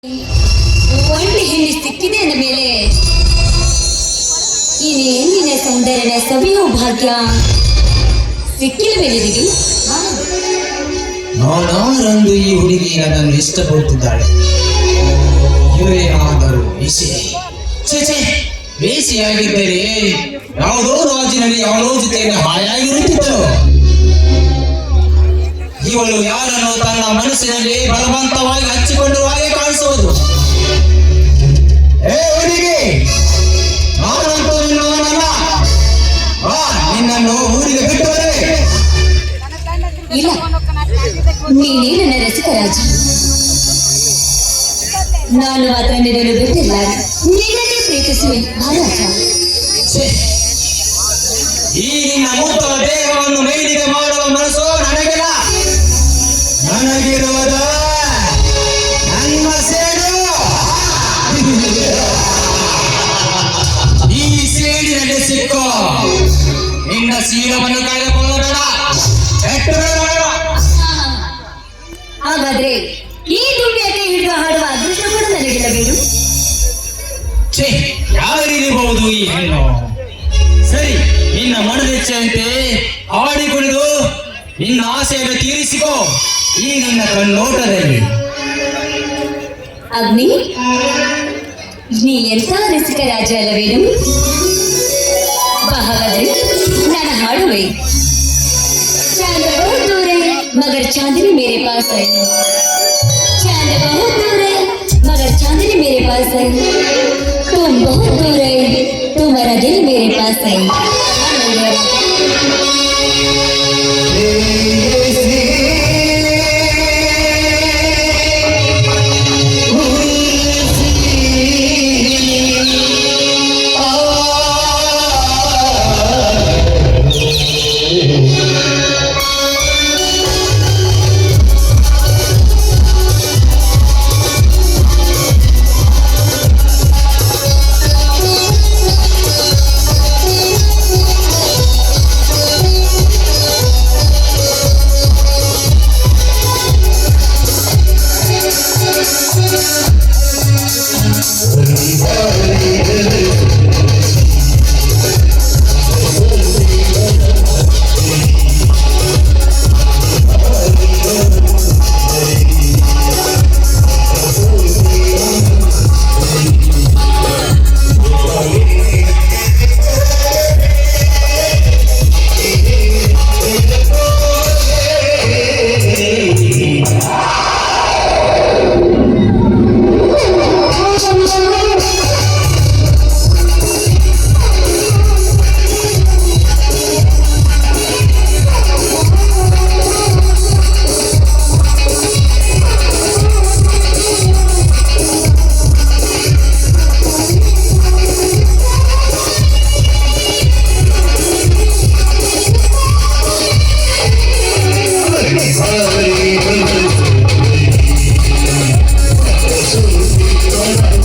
ಒಂಟಿ ಹೆಣ್ಣು ಸಿಕ್ಕಿದೆ ಅಂದ ಮೇಲೆ ಈ ಹೆಣ್ಣಿನ ಸೌಂದರ್ಯನ ಸವಿಯೋ ಭಾಗ್ಯ ಸಿಕ್ಕಿಲ್ವೇ ನಿನಗೆ? ನಾನಾರಂದು ಈ ಹುಡುಗಿ ನನ್ನನ್ನು ಇಷ್ಟಪಡುತ್ತಿದ್ದಾಳೆ. ಇವರೇನಾದರೂ ಬೇಸಿಯಾಗಿದ್ದರೆ ಯಾವುದೋ ರಾಜಿನಲ್ಲಿ ಯಾವುದೋ ಜೊತೆಯಲ್ಲಿ ಹಾಯಾಗಿರುತ್ತಿದ್ದಳು. ಇವಳು ಯಾರನ್ನು ತನ್ನ ಮನಸ್ಸಿನಲ್ಲಿ ಬಲವಂತವಾಗಿ ಹಚ್ಚಿಕೊಂಡಿರುವ ಹಾಗೆ ಕಾಣಿಸುವುದು. ಏ ಹುಡುಗಿ, ನಾನಂತೂ ನಿನ್ನವನಲ್ಲ. ನಿನ್ನನ್ನು ಊರಿಗೆ ಬಿಟ್ಟು ಬರಲೇ? ಇಲ್ಲ, ನೀನೇ ನನ್ನ ರಸಿಕ ರಾಜ. ನಾನು ಮಾತ್ರ ನಿನ್ನನ್ನು ಬಿಟ್ಟಿಲ್ಲ, ನಿನ್ನನ್ನೇ ಪ್ರೀತಿಸುವೆ ಮಹಾರಾಜ. ಈ ನಿನ್ನ ಮೂತ ದೇಹವನ್ನು ಮೈಲಿಗೆ ಮಾಡುವ ಮನಸ್ಸು ನನಗಿಲ್ಲ. ನನಗಿರುವುದ ನನ್ನ ಸೇಡು. ಈ ಸೇಡಿನಲ್ಲಿ ಸಿಕ್ಕೋ ನಿನ್ನ ಶೀಲವನ್ನು ಕಳೆದುಕೊಳ್ಳಬೇಡ. ಹಾಗಾದ್ರೆ ಈ ದುಂಬಿಯಕ್ಕೆ ಹಿಡಿದು ಹಾಡುವ ಅದೃಷ್ಟ ಕೂಡ ನನಗಿಲ್ಲಬೇಡು. ಯಾವ ರೀತಿಬಹುದು ಈ ಹೆಣ್ಣು? ಸರಿ, ನಿನ್ನ ಮನದೆಚ್ಚಂತೆ ಹಾಡಿ ಕುಣಿದು ನಿನ್ನ ಆಸೆಯನ್ನು ತೀರಿಸಿಕೋ ಈ ನಿನ್ನ ಕಣ್ಣೋಟದಲ್ಲಿ. ಅಗ್ನಿ, ನೀ ಎಂಥ ರಸಿಕ ರಾಜ ಅಲ್ಲವೇನು? ಹಾಗಾದ್ರೆ ನಾನು ಹಾಡುವೆ. चांद बहुत दूर है मगर चांदनी मेरे पास है. चांद बहुत दूर है मगर चांदनी मेरे पास है. तुम बहुत दूर है तुम्हारा दिल मेरे पास है. Sorry.